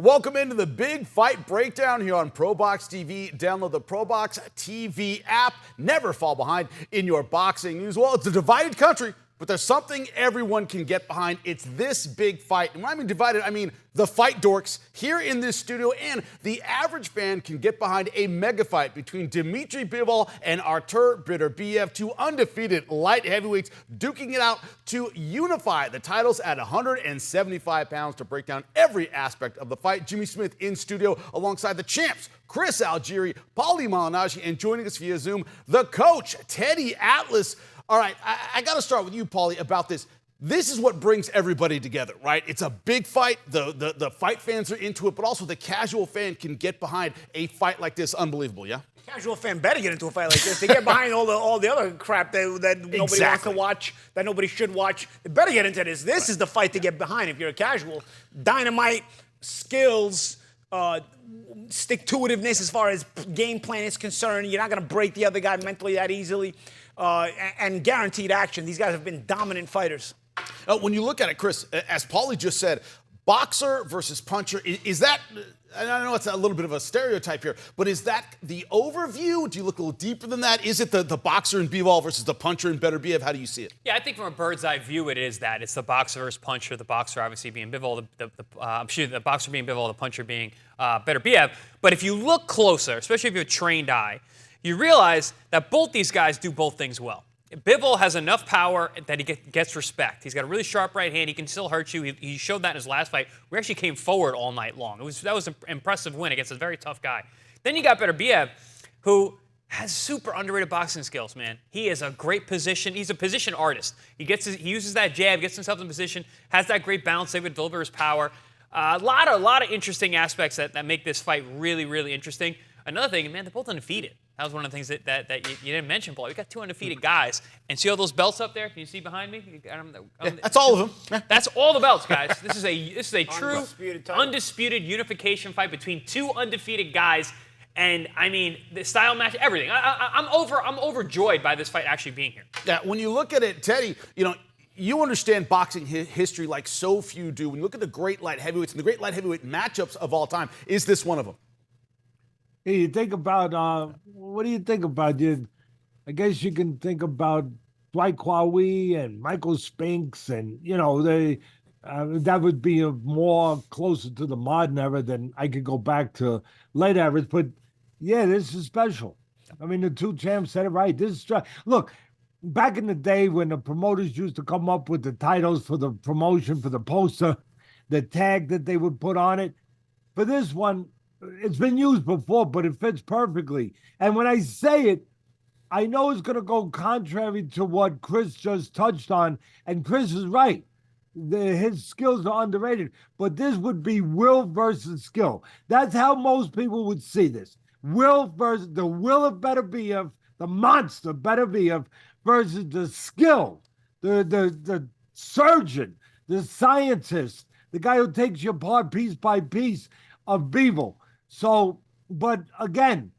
Welcome into the big fight breakdown here on ProBox TV. Download the ProBox TV app. Never fall behind in your boxing news. Well, it's a divided country, but there's something everyone can get behind. It's this big fight. And when I mean divided, I mean the fight dorks here in this studio and the average fan can get behind a mega fight between DMITRY Bivol and ARTUR Beterbiev, two undefeated light heavyweights duking it out to unify the titles at 175 pounds. To break down every aspect of the fight, Jimmy Smith in studio alongside the champs, Chris Algieri, Paulie Malignaggi, and joining us via Zoom, the coach, Teddy Atlas. All right, I got to start with you, Paulie, about this. This is what brings everybody together, right? It's a big fight. The fight fans are into it, but also the casual fan can get behind a fight like this. Unbelievable, yeah? Casual fan better get into a fight like this. They get behind all the other crap that nobody wants to watch, that nobody should watch. They better get into this. This is the fight to get behind if you're a casual. Dynamite, skills, stick-to-itiveness as far as game plan is concerned. You're not going to break the other guy mentally that easily. And guaranteed action. These guys have been dominant fighters. When you look at it, Chris, as Paulie just said, boxer versus puncher, is that, I know it's a little bit of a stereotype here, but is that the overview? Do you look a little deeper than that? Is it the boxer in Bivol versus the puncher in Beterbiev? How do you see it? Yeah, I think from a bird's eye view, it is that. It's the boxer versus puncher, the boxer obviously being Bivol, the boxer being Bivol, the puncher being Beterbiev. But if you look closer, especially if you have a trained eye, you realize that both these guys do both things well. Bivol has enough power that he gets respect. He's got a really sharp right hand. He can still hurt you. He showed that in his last fight. We actually came forward all night long. That was an impressive win against a very tough guy. Then you got Beterbiev, who has super underrated boxing skills, man. He is a great position. He's a position artist. He uses that jab, gets himself in position, has that great balance, able to deliver his power. A lot of interesting aspects that make this fight really, really interesting. Another thing, man, they're both undefeated. That was one of the things that you didn't mention, Paul. We got two undefeated guys. And see all those belts up there? Can you see behind me? That's all of them. That's all the belts, guys. This is a true undisputed unification fight between two undefeated guys. And I mean, the style match, everything. I'm overjoyed by this fight actually being here. Yeah, when you look at it, Teddy, you understand boxing history like so few do. When you look at the great light heavyweights and the great light heavyweight matchups of all time, is this one of them? Hey, you think about, what do you think about? I guess you can think about Dwight Kwawi and Michael Spinks, and, that would be more closer to the modern era than I could go back to late eras. But, yeah, this is special. I mean, the two champs said it right. Look, back in the day when the promoters used to come up with the titles for the promotion, for the poster, the tag that they would put on it, for this one, it's been used before, but it fits perfectly. And when I say it, I know it's going to go contrary to what Chris just touched on. And Chris is right. His skills are underrated. But this would be will versus skill. That's how most people would see this. Will versus the will of Beterbiev, the monster Beterbiev, versus the skill, the surgeon, the scientist, the guy who takes you apart piece by piece of Bivol. So, but again,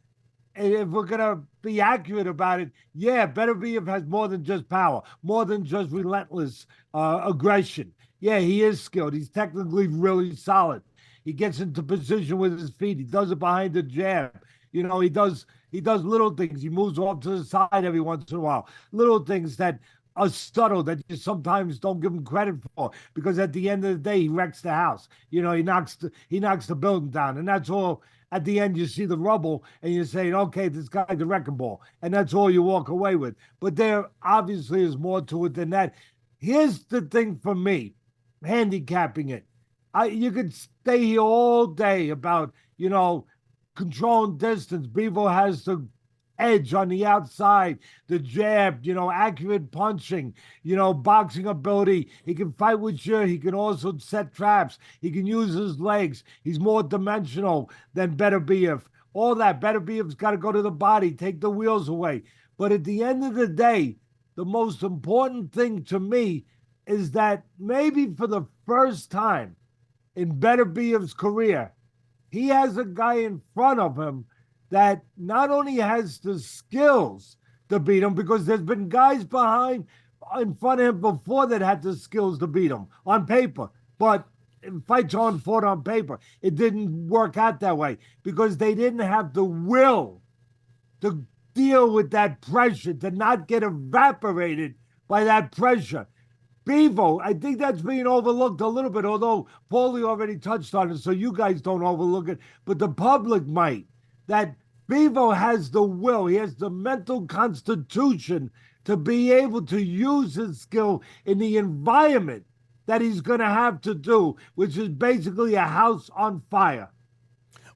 if we're going to be accurate about it, yeah, Beterbiev has more than just power, more than just relentless aggression. Yeah, he is skilled. He's technically really solid. He gets into position with his feet. He does it behind the jab. He does little things. He moves off to the side every once in a while. Little things that are subtle that you sometimes don't give him credit for, because at the end of the day, he wrecks the house. He knocks the building down, and that's all. At the end, you see the rubble, and you're saying, okay, this guy's a wrecking ball, and that's all you walk away with. But there obviously is more to it than that. Here's the thing for me, handicapping it. You could stay here all day about, controlling distance. Bivol has the edge on the outside, the jab, accurate punching, boxing ability. He can fight with you. He can also set traps. He can use his legs. He's more dimensional than Beterbiev. All that. Beterbiev's got to go to the body, take the wheels away. But at the end of the day, the most important thing to me is that maybe for the first time in Beterbiev's career, he has a guy in front of him that not only has the skills to beat him, because there's been guys in front of him before that had the skills to beat him on paper, but fights on fought on paper. It didn't work out that way because they didn't have the will to deal with that pressure, to not get evaporated by that pressure. Bivol, I think that's being overlooked a little bit, although Paulie already touched on it, so you guys don't overlook it, but the public might. That Bivol has the will, he has the mental constitution to be able to use his skill in the environment that he's going to have to do, which is basically a house on fire.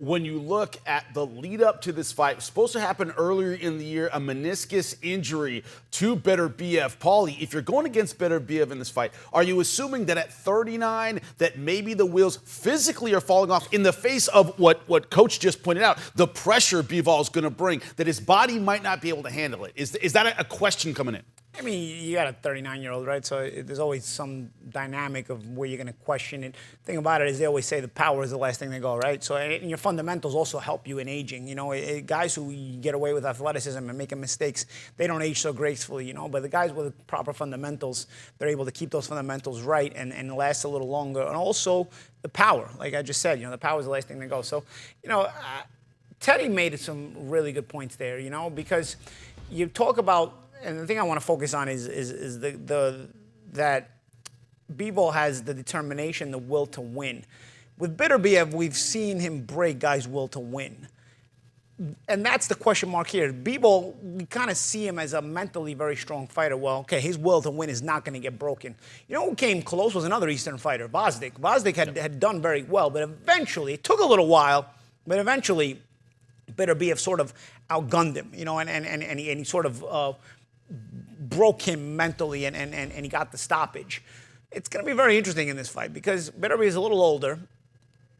When you look at the lead up to this fight, it was supposed to happen earlier in the year, a meniscus injury to Beterbiev. Paulie, if you're going against Beterbiev in this fight, are you assuming that at 39 that maybe the wheels physically are falling off in the face of what Coach just pointed out, the pressure Bivol is going to bring, that his body might not be able to handle it? Is that a question coming in? I mean, you got a 39-year-old, right? So there's always some dynamic of where you're going to question it. The thing about it is they always say the power is the last thing they go, right? So and your fundamentals also help you in aging. You know, guys who get away with athleticism and making mistakes, they don't age so gracefully, you know. But the guys with proper fundamentals, they're able to keep those fundamentals right and last a little longer. And also the power, like I just said, you know, the power is the last thing to go. So, you know, Teddy made some really good points there, you know, because you talk about. And the thing I want to focus on is that Bivol has the determination, the will to win. With Beterbiev, we've seen him break guys' will to win. And that's the question mark here. Bivol, we kind of see him as a mentally very strong fighter. Well, okay, his will to win is not going to get broken. You know who came close was another Eastern fighter, Vazdik. Vazdik had done very well, but eventually, it took a little while, but eventually Beterbiev sort of outgunned him, you know, and he sort of broke him mentally and he got the stoppage. It's going to be very interesting in this fight because Beterbiev is a little older,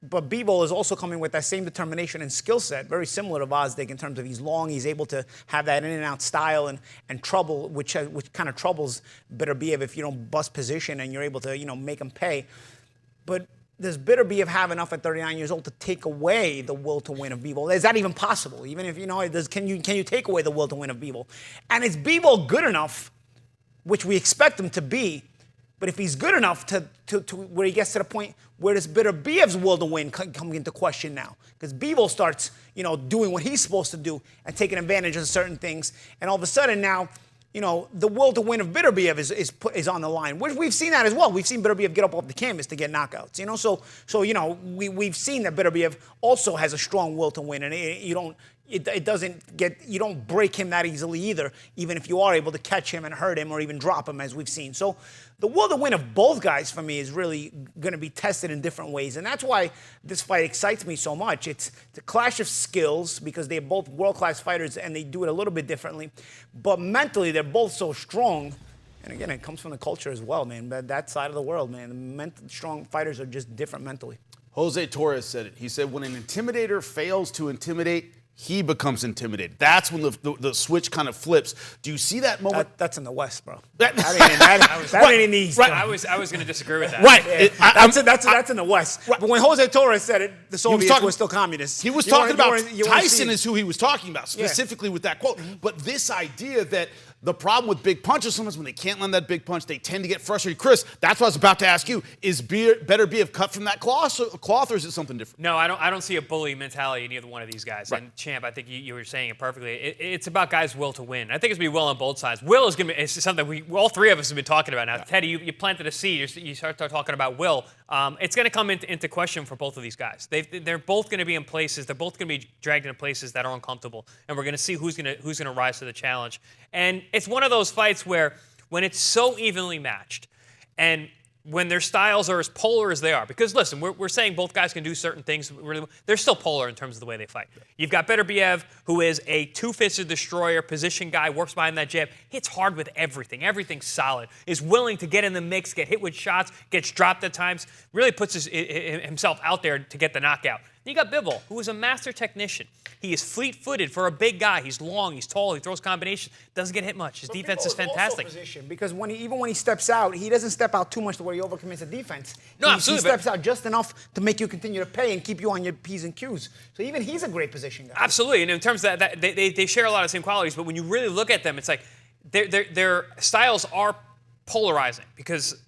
but Bivol is also coming with that same determination and skill set, very similar to Vazdik in terms of he's long, he's able to have that in and out style and trouble, which kind of troubles Beterbiev if you don't bust position and you're able to, you know, make him pay. But does Beterbiev have enough at 39 years old to take away the will to win of Bivol? Is that even possible? Even if, you know, can you take away the will to win of Bivol? And is Bivol good enough, which we expect him to be, but if he's good enough to where he gets to the point where does Beterbiev's will to win come into question now? Because Bivol starts, you know, doing what he's supposed to do and taking advantage of certain things, and all of a sudden now, you know, the will to win of Beterbiev is on the line. We've seen that as well. We've seen Beterbiev get up off the canvas to get knockouts. You know, so you know, we've seen that Beterbiev also has a strong will to win, and you don't break him that easily either, even if you are able to catch him and hurt him or even drop him, as we've seen. So the will to win of both guys for me is really going to be tested in different ways, and that's why this fight excites me so much. It's a clash of skills because they're both world-class fighters and they do it a little bit differently, but mentally they're both so strong. And again, it comes from the culture as well, man. That side of the world, man. Strong fighters are just different mentally. Jose Torres said it. He said, when an intimidator fails to intimidate, he becomes intimidated. That's when the switch kind of flips. Do you see that moment? That's in the West, bro. That ain't in the East. Right. I was going to disagree with that. Right. Yeah. That's in the West. Right. But when Jose Torres said it, the Soviets were still communists. He was talking about Tyson is who he was talking about, specifically with that quote. But this idea that the problem with big punches, sometimes when they can't land that big punch, they tend to get frustrated. Chris, that's what I was about to ask you. Is Beterbiev cut from that cloth, or is it something different? No, I don't see a bully mentality in either one of these guys. Right. And Champ, I think you were saying it perfectly. It's about guys' will to win. I think it's going to be will on both sides. Will is going to be something all three of us have been talking about now. Teddy, you planted a seed. You start talking about will. It's going to come into question for both of these guys. They're both going to be in places. They're both going to be dragged into places that are uncomfortable, and we're going to see who's going to rise to the challenge. And it's one of those fights where when it's so evenly matched, and when their styles are as polar as they are, because listen, we're saying both guys can do certain things. They're still polar in terms of the way they fight. You've got Beterbiev, who is a two-fisted destroyer, position guy, works behind that jab, hits hard with everything. Everything's solid. Is willing to get in the mix, get hit with shots, gets dropped at times. Really puts himself out there to get the knockout. Then you got Bivol, who is a master technician. He is fleet-footed for a big guy. He's long, he's tall, he throws combinations. Doesn't get hit much. His defense is fantastic. Also position, because even when he steps out, he doesn't step out too much to where he overcommits the defense. No, absolutely. He steps out just enough to make you continue to pay and keep you on your P's and Q's. So even he's a great position guy. Absolutely, and in terms of that they share a lot of the same qualities, but when you really look at them, it's like their styles are polarizing because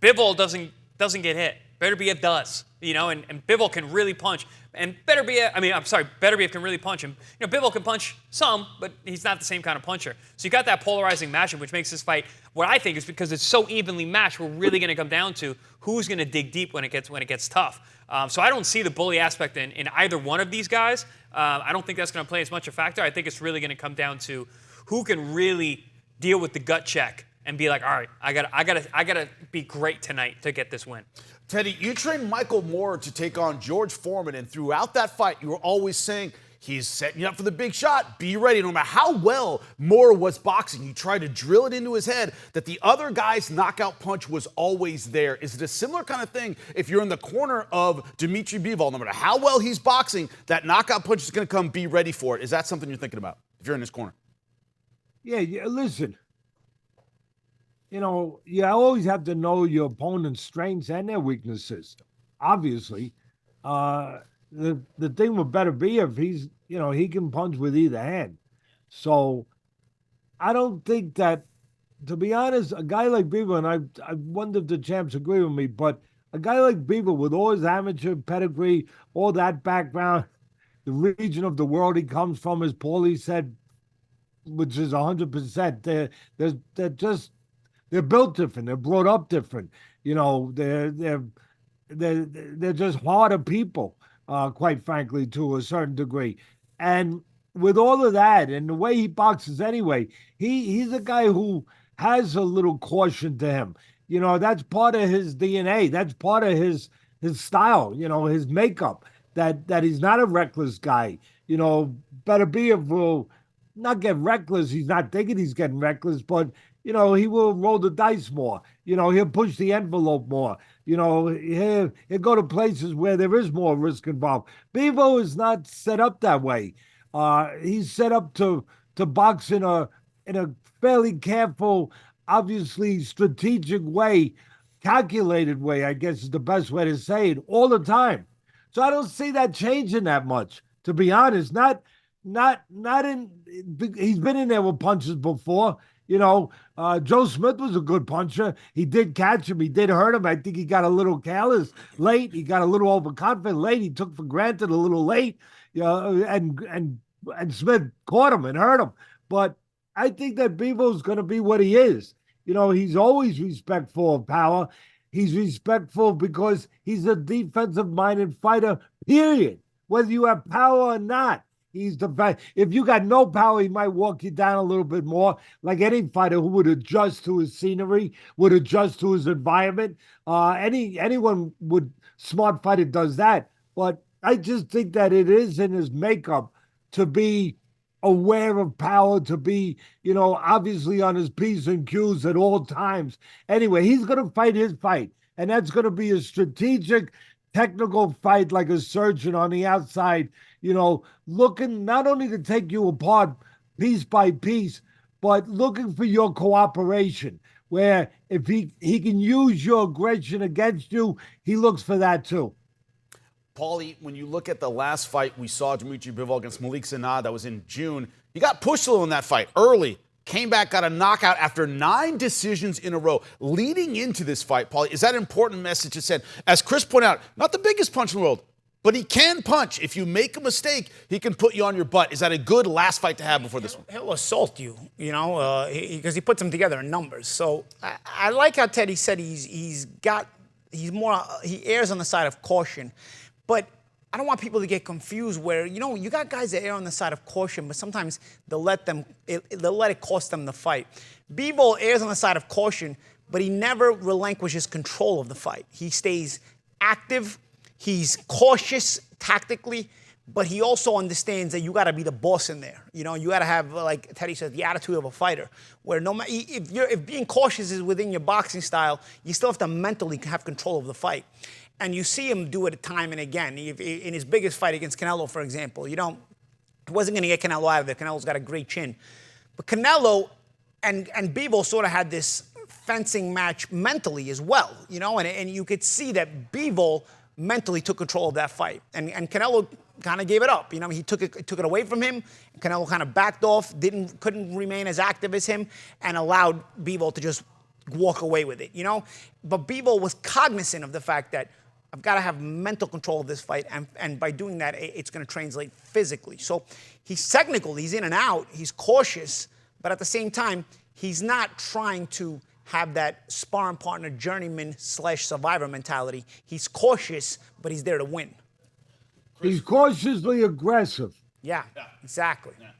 Bivol doesn't get hit. Beterbiev does, and Bivol can really punch. And Beterbiev can really punch him. Bivol can punch some, but he's not the same kind of puncher. So you got that polarizing matchup, which makes this fight, what I think is because it's so evenly matched, we're really going to come down to who's going to dig deep when it gets tough. So I don't see the bully aspect in either one of these guys. I don't think that's going to play as much a factor. I think it's really going to come down to who can really deal with the gut check and be like, all right, I gotta be great tonight to get this win. Teddy, you trained Michael Moore to take on George Foreman, and throughout that fight, you were always saying, he's setting you up for the big shot. Be ready. No matter how well Moore was boxing, you tried to drill it into his head that the other guy's knockout punch was always there. Is it a similar kind of thing if you're in the corner of DMITRY Bivol? No matter how well he's boxing, that knockout punch is going to come. Be ready for it. Is that something you're thinking about if you're in his corner? Yeah, listen. You always have to know your opponent's strengths and their weaknesses. Obviously, the thing with Beterbiev, he can punch with either hand. So I don't think that, to be honest, a guy like Bivol, and I wonder if the champs agree with me, but a guy like Bivol with all his amateur pedigree, all that background, the region of the world he comes from, as Paulie said, which is 100%, they're built different. They're brought up different. They're just harder people, quite frankly, to a certain degree. And with all of that and the way he boxes anyway, he's a guy who has a little caution to him. That's part of his DNA. That's part of his style, his makeup, that he's not a reckless guy. Beterbiev will not get reckless. He's not thinking he's getting reckless, but he will roll the dice more. He'll push the envelope more. He'll go to places where there is more risk involved. Bivol is not set up that way. He's set up to box in a fairly careful, obviously strategic way, calculated way, I guess is the best way to say it, all the time. So I don't see that changing that much, to be honest. Not in. He's been in there with punches before. Joe Smith was a good puncher. He did catch him. He did hurt him. I think he got a little careless late. He got a little overconfident late. He took for granted a little late. And Smith caught him and hurt him. But I think that Bivol's going to be what he is. He's always respectful of power. He's respectful because he's a defensive-minded fighter, period. Whether you have power or not. He's the best. If you got no power, he might walk you down a little bit more, like any fighter who would adjust to his scenery, would adjust to his environment. Anyone smart fighter does that. But I just think that it is in his makeup to be aware of power, to be, obviously on his P's and Q's at all times. Anyway, he's going to fight his fight, and that's going to be a strategic, technical fight like a surgeon on the outside, looking not only to take you apart piece by piece, but looking for your cooperation, where if he can use your aggression against you, he looks for that too. Paulie, when you look at the last fight we saw DMITRY Bivol against Malik Sanad, that was in June, he got pushed a little in that fight early. Came back, got a knockout after 9 decisions in a row. Leading into this fight, Paulie, is that an important message to send? As Chris pointed out, not the biggest punch in the world, but he can punch. If you make a mistake, he can put you on your butt. Is that a good last fight to have before this one? He'll assault you, because he puts them together in numbers. So I like how Teddy said he errs on the side of caution. But I don't want people to get confused where, you got guys that err on the side of caution, but sometimes they'll let it cost them the fight. Bivol errs on the side of caution, but he never relinquishes control of the fight. He stays active, he's cautious tactically, but he also understands that you got to be the boss in there. You got to have, like Teddy said, the attitude of a fighter, where no matter if being cautious is within your boxing style, you still have to mentally have control of the fight. And you see him do it time and again. In his biggest fight against Canelo, for example, he wasn't going to get Canelo out of there. Canelo's got a great chin. But Canelo and Bivol sort of had this fencing match mentally as well, and you could see that Bivol mentally took control of that fight. And Canelo kind of gave it up. He took it away from him. Canelo kind of backed off, couldn't remain as active as him, and allowed Bivol to just walk away with it, But Bivol was cognizant of the fact that I've got to have mental control of this fight, and by doing that, it's going to translate physically. So he's technical, he's in and out, he's cautious, but at the same time, he's not trying to have that sparring partner, journeyman / survivor mentality. He's cautious, but he's there to win. He's cautiously aggressive. Yeah, exactly. Yeah.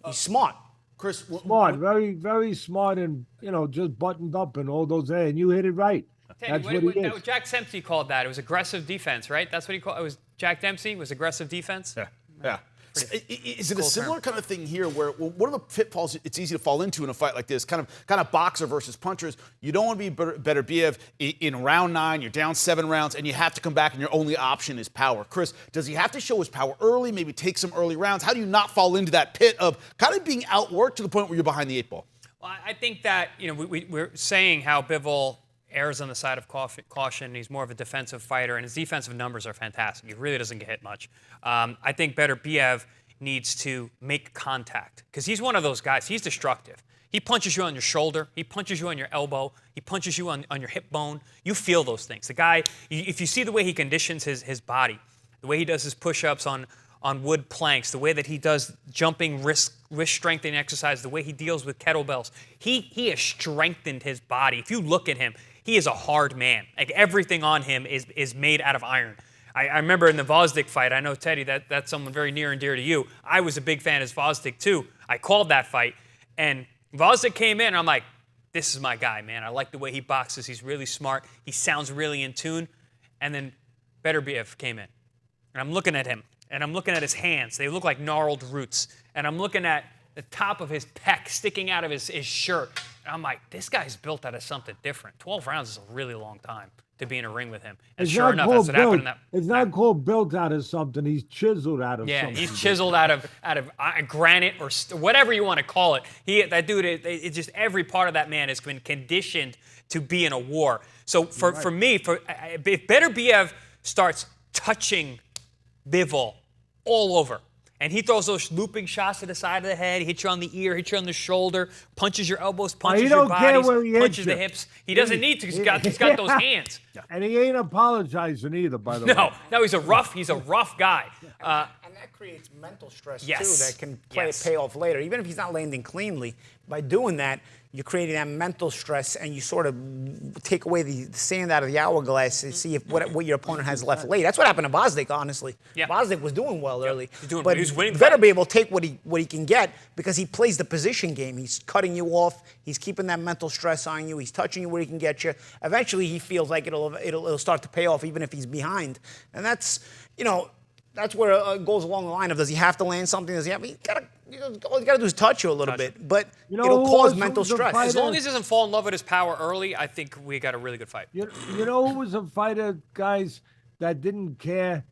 He's smart. Chris, Smart, very, very smart, and just buttoned up and all those. And you hit it right. That's what he is. Jack Dempsey called that. It was aggressive defense, right? That's what he called it. Was Jack Dempsey was aggressive defense? Yeah. Yeah. Is it a similar kind of thing here where one of the pitfalls it's easy to fall into in a fight like this, kind of boxer versus punchers? You don't want to be Beterbiev in round 9, you're down 7 rounds, and you have to come back and your only option is power. Chris, does he have to show his power early, maybe take some early rounds? How do you not fall into that pit of kind of being outworked to the point where you're behind the 8 ball? Well, I think that, we're saying how Bivol errs on the side of caution. He's more of a defensive fighter, and his defensive numbers are fantastic. He really doesn't get hit much. I think Beterbiev needs to make contact because he's one of those guys. He's destructive. He punches you on your shoulder. He punches you on your elbow. He punches you on your hip bone. You feel those things. The guy, if you see the way he conditions his body, the way he does his push-ups on wood planks, the way that he does jumping wrist strengthening exercise, the way he deals with kettlebells, he has strengthened his body. If you look at him, he is a hard man. Like everything on him is made out of iron. I remember in the Vosdick fight, I know, Teddy, that's someone very near and dear to you. I was a big fan of Vosdick, too. I called that fight, and Vosdick came in, and I'm like, this is my guy, man. I like the way he boxes. He's really smart. He sounds really in tune. And then Beterbiev came in, and I'm looking at him, and I'm looking at his hands. They look like gnarled roots. And I'm looking at the top of his pec sticking out of his shirt. And I'm like, this guy's built out of something different. 12 rounds is a really long time to be in a ring with him. And sure enough, that's what happened in that. It's not called built out of something. He's chiseled out of something. Yeah, he's chiseled out of granite or whatever you want to call it. That dude, it's just every part of that man has been conditioned to be in a war. So for me, if Beterbiev starts touching Bivol all over, and he throws those looping shots to the side of the head. He hits you on the ear, hits you on the shoulder, punches your elbows, punches your bodies, punches the hips. He doesn't need to because he's got those hands. And he ain't apologizing either, by the way. No, he's a rough guy. And that creates mental stress, too, that can pay off later. Even if he's not landing cleanly, by doing that, you're creating that mental stress, and you sort of take away the sand out of the hourglass and see what your opponent has left late. That's what happened to Vosdick, honestly. Yeah. Vosdick was doing well early. But he's winning. Beterbiev will take what he can get because he plays the position game. He's cutting you off. He's keeping that mental stress on you. He's touching you where he can get you. Eventually, he feels like it'll start to pay off even if he's behind. And that's where it goes along the line of, does he have to land something? Does he have? All you got to do is touch you a little bit, but it'll cause mental stress. As long as he doesn't fall in love with his power early, I think we got a really good fight. You know who was a fighter, guys, that didn't care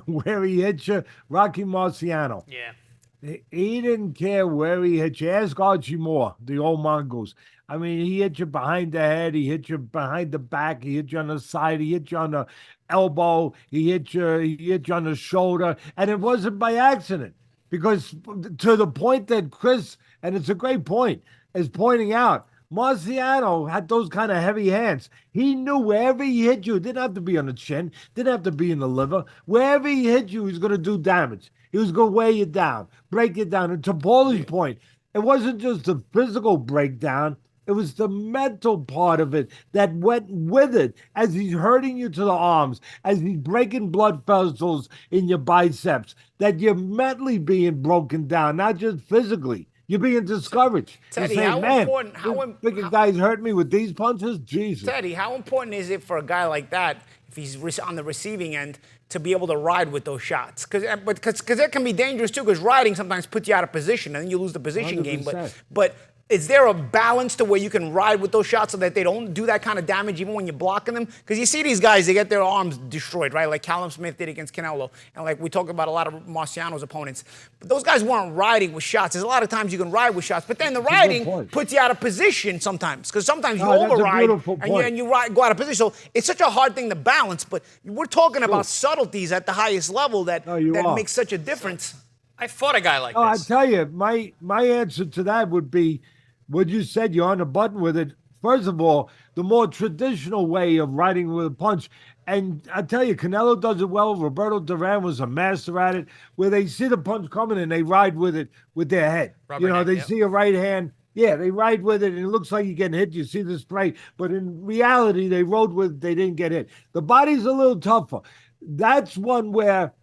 where he hit you? Rocky Marciano. Yeah. He didn't care where he hit you. Ask Archie Moore, the old Mongoose. I mean, he hit you behind the head. He hit you behind the back. He hit you on the side. He hit you on the elbow. He hit you on the shoulder. And it wasn't by accident. Because to the point that Chris, and it's a great point, is pointing out, Marciano had those kind of heavy hands. He knew wherever he hit you, it didn't have to be on the chin, didn't have to be in the liver. Wherever he hit you, he was going to do damage. He was going to weigh you down, break you down. And to Paulie's point, it wasn't just the physical breakdown. It was the mental part of it that went with it as he's hurting you to the arms, as he's breaking blood vessels in your biceps, that you're mentally being broken down, not just physically. You're being discouraged. Teddy, you're saying, how big guys hurt me with these punches? Jesus. Teddy, how important is it for a guy like that, if he's on the receiving end, to be able to ride with those shots? Because that can be dangerous, too, because riding sometimes puts you out of position, and then you lose the position 100%. Game. But is there a balance to where you can ride with those shots so that they don't do that kind of damage even when you're blocking them? Because you see these guys, they get their arms destroyed, right? Like Callum Smith did against Canelo. And like we talk about a lot of Marciano's opponents. But those guys weren't riding with shots. There's a lot of times you can ride with shots, but then the riding puts you out of position sometimes. Because sometimes you override and you go out of position. So it's such a hard thing to balance. But we're talking about subtleties at the highest level that make such a difference. I fought a guy like this. I tell you, my answer to that would be what you said. You're on the button with it. First of all, the more traditional way of riding with a punch And I tell you, Canelo does it well. Roberto Duran was a master at it, where they see the punch coming and they ride with it with their head. Rubber neck, They yep. see a right hand. Yeah, they ride with it, and it looks like you're getting hit. You see the spray. But in reality, they rode with it. They didn't get hit. The body's a little tougher. That's one where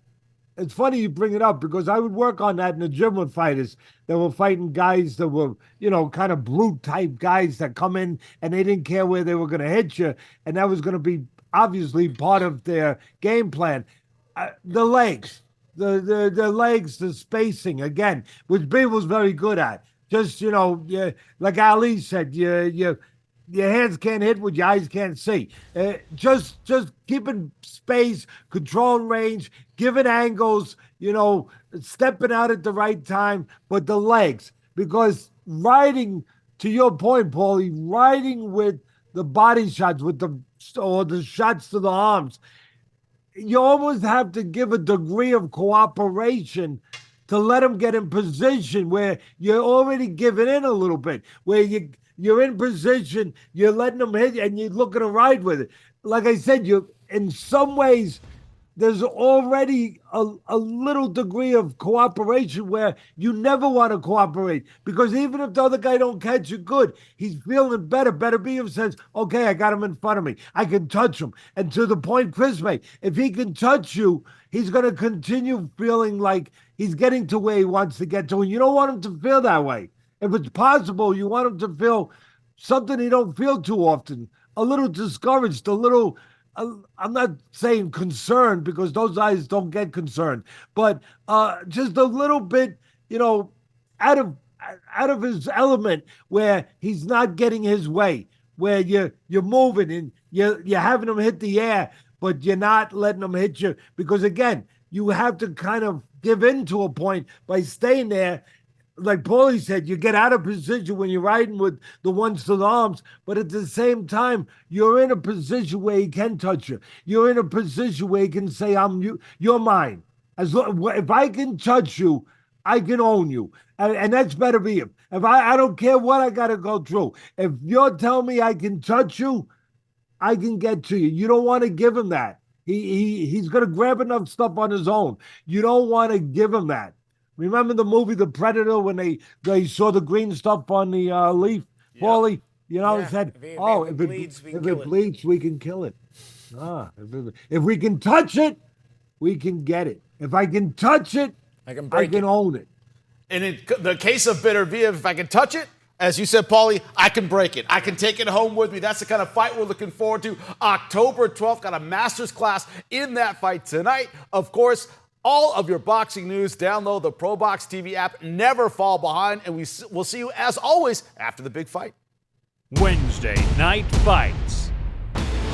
it's funny you bring it up, because I would work on that in the gym with fighters that were fighting guys that were, kind of brute type guys that come in and they didn't care where they were going to hit you. And that was going to be obviously part of their game plan. The legs, the legs, the spacing, again, which Bivol's very good at. Just, like Ali said, your hands can't hit what your eyes can't see. Just keeping space, controlling range, giving angles, stepping out at the right time. But the legs, because riding, to your point, Paulie, riding with the body shots, with the shots to the arms, you almost have to give a degree of cooperation to let him get in position where you're already giving in a little bit, where you're in position, you're letting them hit, and you're looking to ride with it. Like I said, in some ways, there's already a little degree of cooperation where you never want to cooperate, because even if the other guy don't catch you good, he's feeling better. Beterbiev says, okay, I got him in front of me. I can touch him. And to the point Chris made, if he can touch you, he's going to continue feeling like he's getting to where he wants to get to. And you don't want him to feel that way. If it's possible, you want him to feel something he don't feel too often, a little discouraged, a little, I'm not saying concerned, because those guys don't get concerned, but just a little bit, out of his element, where he's not getting his way, where you're moving and you're having him hit the air, but you're not letting him hit you, because again, you have to kind of give in to a point by staying there. Like Paulie said, you get out of position when you're riding with the ones to the arms, but at the same time, you're in a position where he can touch you. You're in a position where he can say, you're mine. If I can touch you, I can own you. And that's Beterbiev. If I don't care what I got to go through. If you're telling me I can touch you, I can get to you. You don't want to give him that. He's going to grab enough stuff on his own. You don't want to give him that. Remember the movie The Predator, when they saw the green stuff on the leaf, Paulie? Said, if it bleeds, we can kill it. If we can touch it, we can get it. If I can touch it, I can own it. And in the case of Beterbiev, if I can touch it, as you said, Paulie, I can break it. I can take it home with me. That's the kind of fight we're looking forward to. October 12th, got a master's class in that fight tonight. Of course, all of your boxing news, download the ProBox TV app. Never fall behind, and we'll see you, as always, after the big fight. Wednesday Night Fights.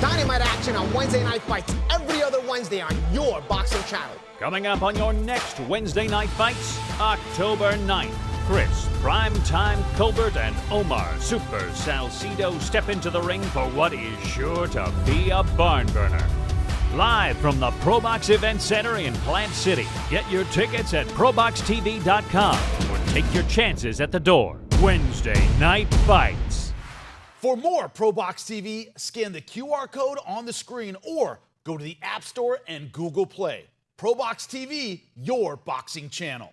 Dynamite action on Wednesday Night Fights every other Wednesday on your boxing channel. Coming up on your next Wednesday Night Fights, October 9th. Chris, Primetime Colbert, and Omar Super Salcido step into the ring for what is sure to be a barn burner. Live from the ProBox Event Center in Plant City. Get your tickets at proboxtv.com or take your chances at the door. Wednesday Night Fights. For more ProBox TV, scan the QR code on the screen or go to the App Store and Google Play. ProBox TV, your boxing channel.